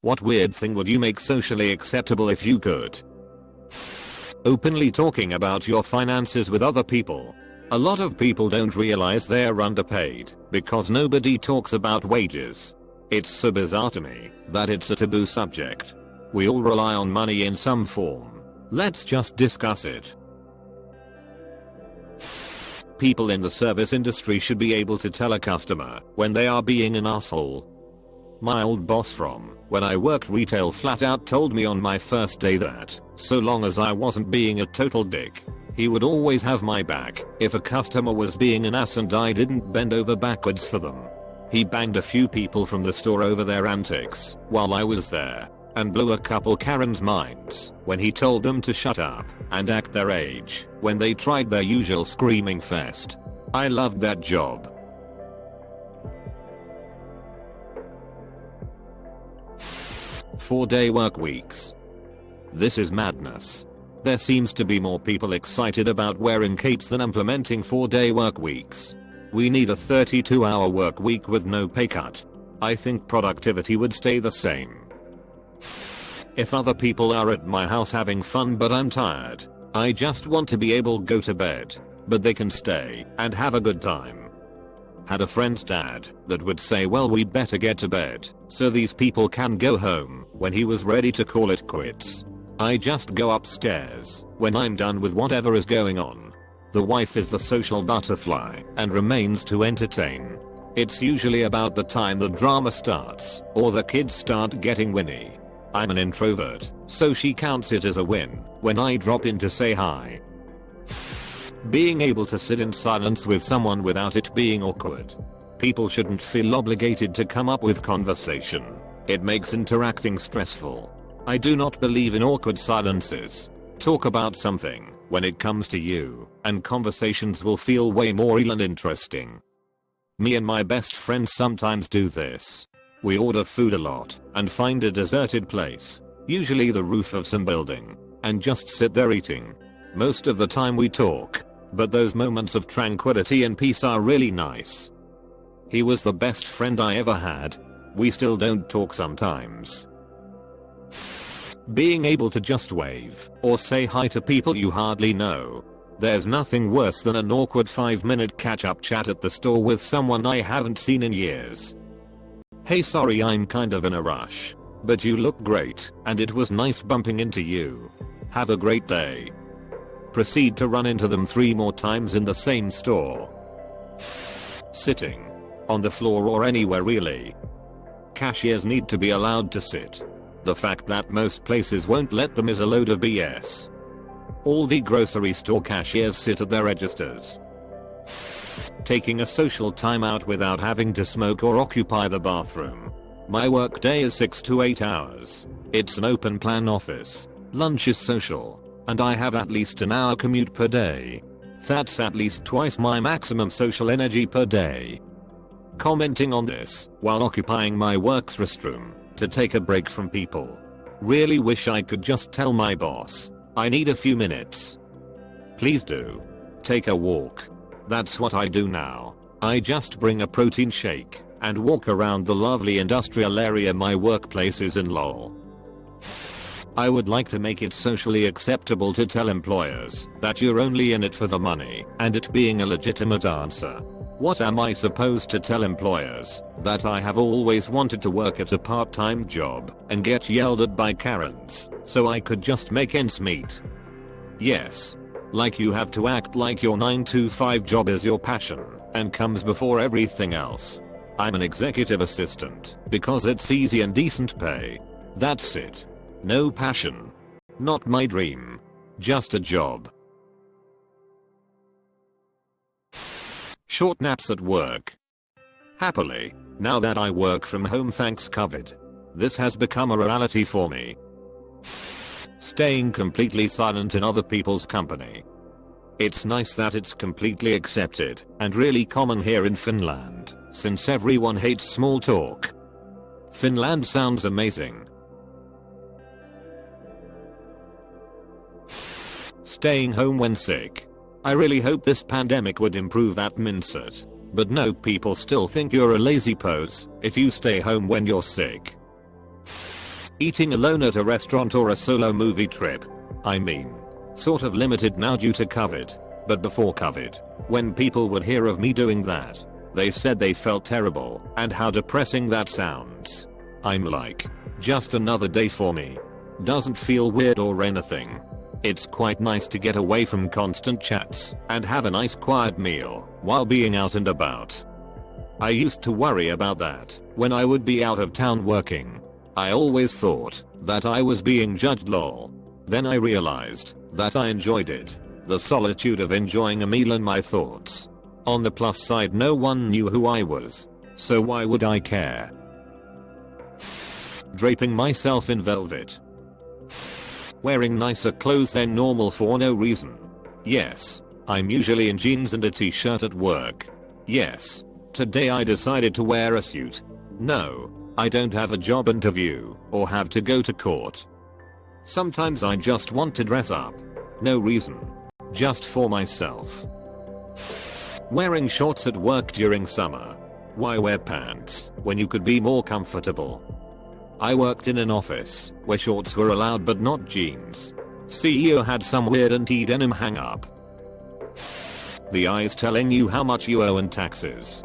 What weird thing would you make socially acceptable if you could? Openly talking about your finances with other people. A lot of people don't realize they're underpaid because nobody talks about wages. It's so bizarre to me that it's a taboo subject. We all rely on money in some form. Let's just discuss it. People in the service industry should be able to tell a customer when they are being an asshole. My old boss from when I worked retail flat out told me on my first day that, so long as I wasn't being a total dick, he would always have my back if a customer was being an ass and I didn't bend over backwards for them. He banged a few people from the store over their antics while I was there, and blew a couple Karens' minds when he told them to shut up and act their age when they tried their usual screaming fest. I loved that job. Four-day work weeks. This is madness. There seems to be more people excited about wearing capes than implementing 4-day work weeks. We need a 32-hour work week with no pay cut. I think productivity would stay the same. If other people are at my house having fun but I'm tired, I just want to be able to go to bed, but they can stay and have a good time. Had a friend's dad that would say, well, we better get to bed so these people can go home when he was ready to call it quits. I just go upstairs when I'm done with whatever is going on. The wife is the social butterfly and remains to entertain. It's usually about the time the drama starts or the kids start getting whinny. I'm an introvert, so she counts it as a win when I drop in to say hi. Being able to sit in silence with someone without it being awkward. People shouldn't feel obligated to come up with conversation. It makes interacting stressful. I do not believe in awkward silences. Talk about something when it comes to you, and conversations will feel way more real and interesting. Me and my best friend sometimes do this. We order food a lot and find a deserted place, usually the roof of some building, and just sit there eating. Most of the time we talk, but those moments of tranquility and peace are really nice. He was the best friend I ever had. We still don't talk sometimes. Being able to just wave or say hi to people you hardly know. There's nothing worse than an awkward 5-minute catch-up chat at the store with someone I haven't seen in years. Hey, sorry, I'm kind of in a rush, but you look great and it was nice bumping into you. Have a great day. Proceed to run into them 3 more times in the same store. Sitting on the floor or anywhere really. Cashiers need to be allowed to sit. The fact that most places won't let them is a load of BS. All the grocery store cashiers sit at their registers. Taking a social timeout without having to smoke or occupy the bathroom. My work day is 6 to 8 hours. It's an open plan office. Lunch is social, and I have at least an hour commute per day. That's at least twice my maximum social energy per day. Commenting on this while occupying my work's restroom to take a break from people. Really wish I could just tell my boss, I need a few minutes. Please do. Take a walk. That's what I do now. I just bring a protein shake and walk around the lovely industrial area my workplace is in. Lol. I would like to make it socially acceptable to tell employers that you're only in it for the money and it being a legitimate answer. What am I supposed to tell employers? That I have always wanted to work at a part-time job and get yelled at by Karens so I could just make ends meet? Yes. Like you have to act like your 9-to-5 job is your passion and comes before everything else. I'm an executive assistant because it's easy and decent pay. That's it. No passion. Not my dream. Just a job. Short naps at work. Happily, now that I work from home thanks COVID, this has become a reality for me. Staying completely silent in other people's company. It's nice that it's completely accepted and really common here in Finland, since everyone hates small talk. Finland sounds amazing. Staying home when sick. I really hope this pandemic would improve that mindset. But no, people still think you're a lazy pose if you stay home when you're sick. Eating alone at a restaurant or a solo movie trip. I mean, sort of limited now due to COVID. But before COVID, when people would hear of me doing that, they said they felt terrible and how depressing that sounds. I'm like, just another day for me. Doesn't feel weird or anything. It's quite nice to get away from constant chats and have a nice quiet meal while being out and about. I used to worry about that when I would be out of town working. I always thought that I was being judged lol. Then I realized that I enjoyed it. The solitude of enjoying a meal and my thoughts. On the plus side, no one knew who I was, so why would I care? Draping myself in velvet. Wearing nicer clothes than normal for no reason. Yes, I'm usually in jeans and a t-shirt at work. Yes, today I decided to wear a suit. No, I don't have a job interview or have to go to court. Sometimes I just want to dress up. No reason. Just for myself. Wearing shorts at work during summer. Why wear pants when you could be more comfortable? I worked in an office where shorts were allowed but not jeans. CEO had some weird anti-denim hang up. The eyes telling you how much you owe in taxes.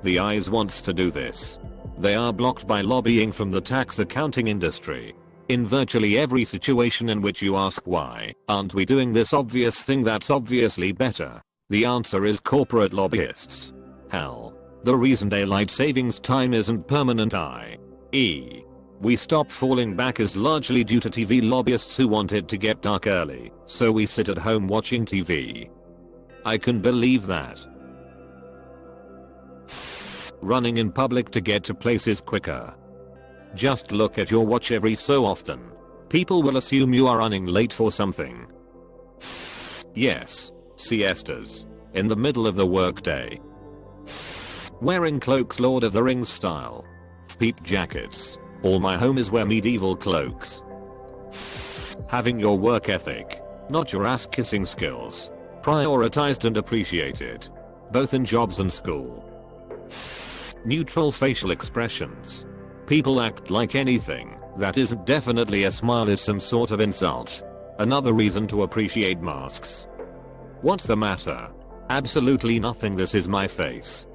The eyes wants to do this. They are blocked by lobbying from the tax accounting industry. In virtually every situation in which you ask why aren't we doing this obvious thing that's obviously better, the answer is corporate lobbyists. Hell, the reason daylight savings time isn't permanent i.e. we stop falling back is largely due to TV lobbyists who want it to get dark early, so we sit at home watching TV. I can believe that. Running in public to get to places quicker. Just look at your watch every so often. People will assume you are running late for something. Yes, siestas. In the middle of the workday. Wearing cloaks Lord of the Rings style. Peep jackets. All my homies wear medieval cloaks. Having your work ethic, not your ass kissing skills, prioritized and appreciated. Both in jobs and school. Neutral facial expressions. People act like anything that isn't definitely a smile is some sort of insult. Another reason to appreciate masks. What's the matter? Absolutely nothing, this is my face.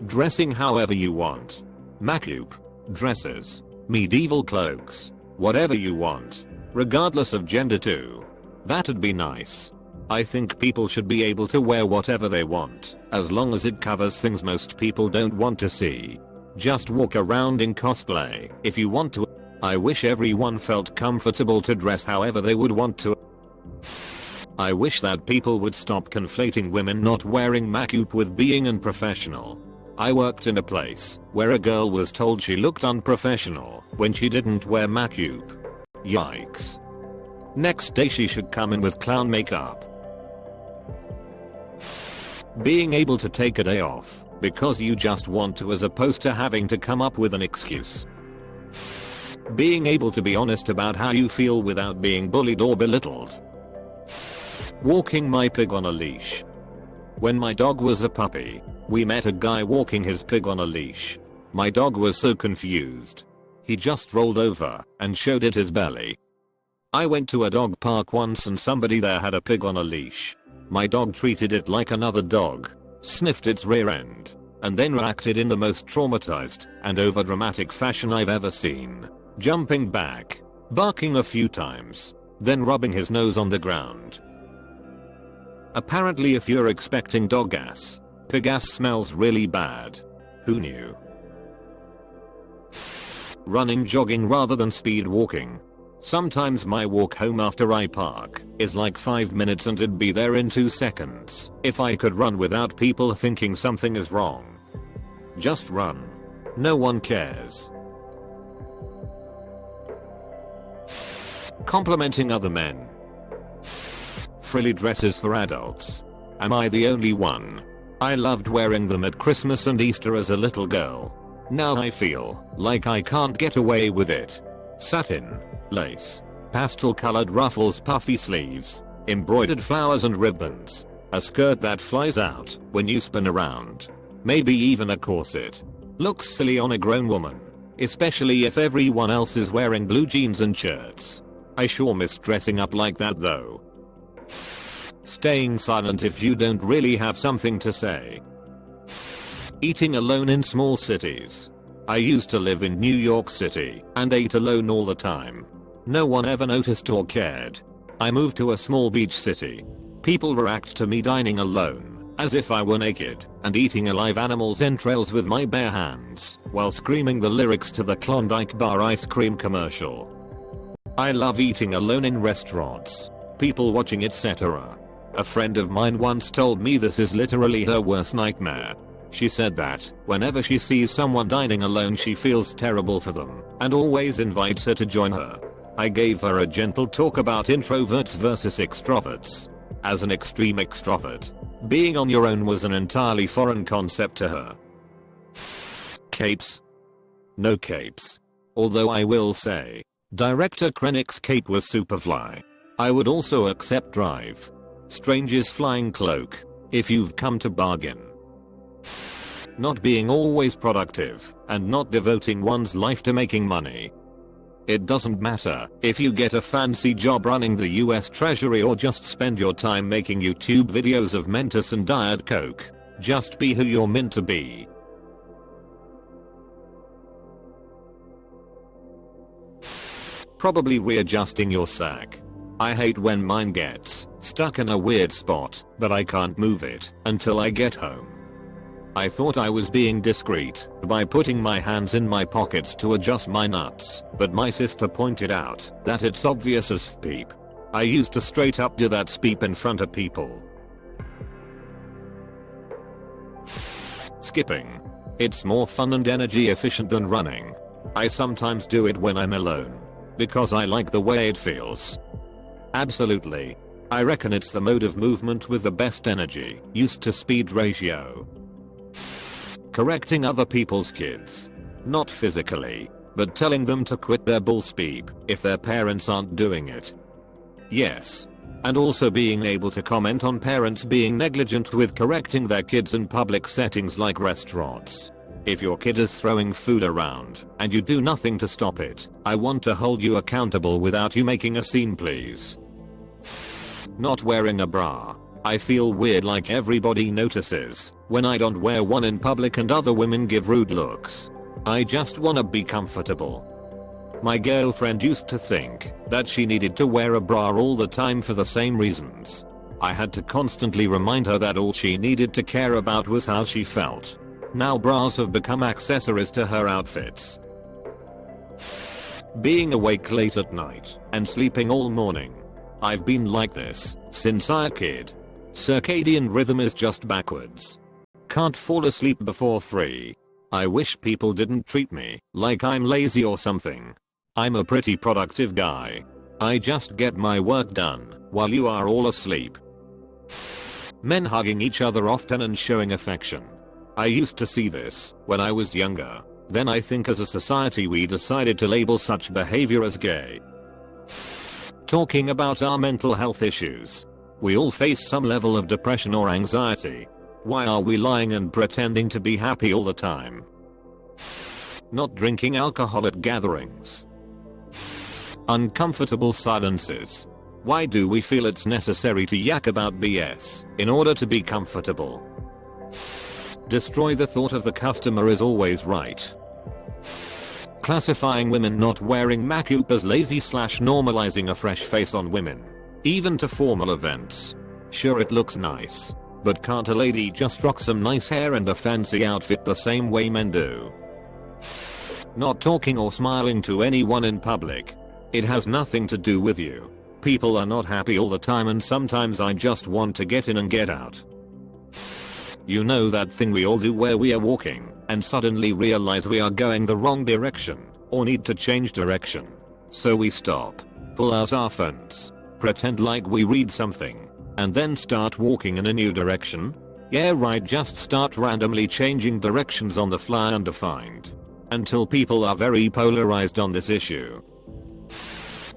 Dressing however you want. Makeup, dresses, medieval cloaks, whatever you want, regardless of gender too. That'd be nice. I think people should be able to wear whatever they want, as long as it covers things most people don't want to see. Just walk around in cosplay if you want to. I wish everyone felt comfortable to dress however they would want to. I wish that people would stop conflating women not wearing makeup with being unprofessional. I worked in a place where a girl was told she looked unprofessional when she didn't wear makeup. Yikes. Next day she should come in with clown makeup. Being able to take a day off because you just want to as opposed to having to come up with an excuse. Being able to be honest about how you feel without being bullied or belittled. Walking my pig on a leash. When my dog was a puppy, we met a guy walking his pig on a leash. My dog was so confused. He just rolled over and showed it his belly. I went to a dog park once and somebody there had a pig on a leash. My dog treated it like another dog, sniffed its rear end, and then reacted in the most traumatized and overdramatic fashion I've ever seen. Jumping back, barking a few times, then rubbing his nose on the ground. Apparently if you're expecting dog ass, pig ass smells really bad. Who knew? Running jogging rather than speed walking. Sometimes my walk home after I park is like 5 minutes and it'd be there in 2 seconds if I could run without people thinking something is wrong. Just run. No one cares. Complimenting other men. Frilly dresses for adults. Am I the only one? I loved wearing them at Christmas and Easter as a little girl. Now I feel like I can't get away with it. Satin, lace, pastel colored ruffles, puffy sleeves, embroidered flowers and ribbons, a skirt that flies out when you spin around, maybe even a corset. Looks silly on a grown woman, especially if everyone else is wearing blue jeans and shirts. I sure miss dressing up like that though. Staying silent if you don't really have something to say. Eating alone in small cities. I used to live in New York City and ate alone all the time. No one ever noticed or cared. I moved to a small beach city. People react to me dining alone, as if I were naked and eating a live animal's entrails with my bare hands, while screaming the lyrics to the Klondike bar ice cream commercial. I love eating alone in restaurants, people watching, etc. A friend of mine once told me this is literally her worst nightmare. She said that whenever she sees someone dining alone she feels terrible for them and always invites her to join her. I gave her a gentle talk about introverts versus extroverts. As an extreme extrovert, being on your own was an entirely foreign concept to her. Capes? No capes. Although I will say, Director Krennic's cape was superfly. I would also accept Drive. Stranger's flying cloak, if you've come to bargain. Not being always productive and not devoting one's life to making money. It doesn't matter if you get a fancy job running the US Treasury or just spend your time making YouTube videos of Mentos and Diet Coke. Just be who you're meant to be. Probably readjusting your sack. I hate when mine gets stuck in a weird spot, but I can't move it until I get home. I thought I was being discreet by putting my hands in my pockets to adjust my nuts, but my sister pointed out that it's obvious as peep. I used to straight up do that speep in front of people. Skipping. It's more fun and energy efficient than running. I sometimes do it when I'm alone, because I like the way it feels. Absolutely. I reckon it's the mode of movement with the best energy use to speed ratio. Correcting other people's kids. Not physically, but telling them to quit their bull speak if their parents aren't doing it. Yes. And also being able to comment on parents being negligent with correcting their kids in public settings like restaurants. If your kid is throwing food around and you do nothing to stop it, I want to hold you accountable without you making a scene, please. Not wearing a bra. I feel weird like everybody notices when I don't wear one in public and other women give rude looks. I just wanna be comfortable. My girlfriend used to think that she needed to wear a bra all the time for the same reasons. I had to constantly remind her that all she needed to care about was how she felt. Now bras have become accessories to her outfits. Being awake late at night and sleeping all morning. I've been like this since I was a kid. Circadian rhythm is just backwards. Can't fall asleep before 3. I wish people didn't treat me like I'm lazy or something. I'm a pretty productive guy. I just get my work done while you are all asleep. Men hugging each other often and showing affection. I used to see this when I was younger. Then I think as a society we decided to label such behavior as gay. Talking about our mental health issues. We all face some level of depression or anxiety. Why are we lying and pretending to be happy all the time? Not drinking alcohol at gatherings. Uncomfortable silences. Why do we feel it's necessary to yak about BS in order to be comfortable? Destroy the thought of the customer is always right. Classifying women not wearing makeup as lazy / normalizing a fresh face on women. Even to formal events. Sure, it looks nice, but can't a lady just rock some nice hair and a fancy outfit the same way men do? Not talking or smiling to anyone in public. It has nothing to do with you. People are not happy all the time and sometimes I just want to get in and get out. You know that thing we all do where we are walking and suddenly realize we are going the wrong direction or need to change direction. So we stop, pull out our phones, pretend like we read something, and then start walking in a new direction? Yeah, right, just start randomly changing directions on the fly undefined. Until people are very polarized on this issue.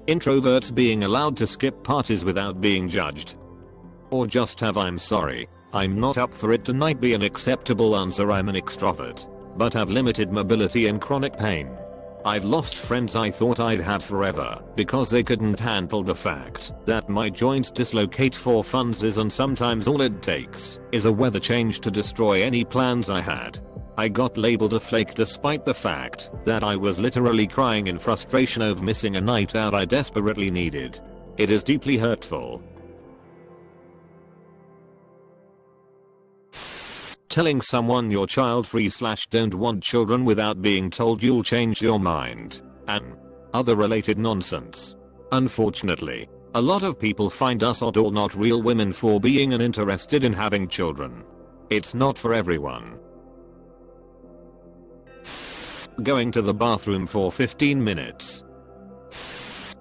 Introverts being allowed to skip parties without being judged. Or just have I'm sorry, I'm not up for it tonight be an acceptable answer. I'm an extrovert, but have limited mobility and chronic pain. I've lost friends I thought I'd have forever because they couldn't handle the fact that my joints dislocate for funsies, and sometimes all it takes is a weather change to destroy any plans I had. I got labeled a flake despite the fact that I was literally crying in frustration over missing a night out I desperately needed. It is deeply hurtful. Telling someone you're child free / don't want children without being told you'll change your mind, and other related nonsense. Unfortunately, a lot of people find us odd or not real women for being uninterested in having children. It's not for everyone. Going to the bathroom for 15 minutes.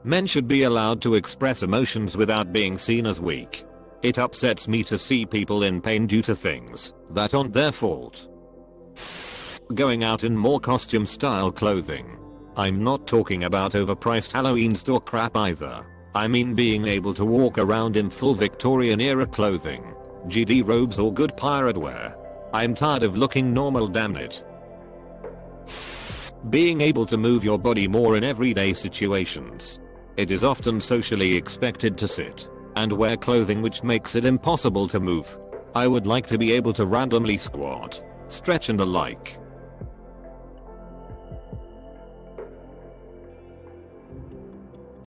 Men should be allowed to express emotions without being seen as weak. It upsets me to see people in pain due to things that aren't their fault. Going out in more costume style clothing. I'm not talking about overpriced Halloween store crap either. I mean being able to walk around in full Victorian era clothing, GD robes or good pirate wear. I'm tired of looking normal, damn it. Being able to move your body more in everyday situations. It is often socially expected to sit and wear clothing which makes it impossible to move. I would like to be able to randomly squat, stretch and the like.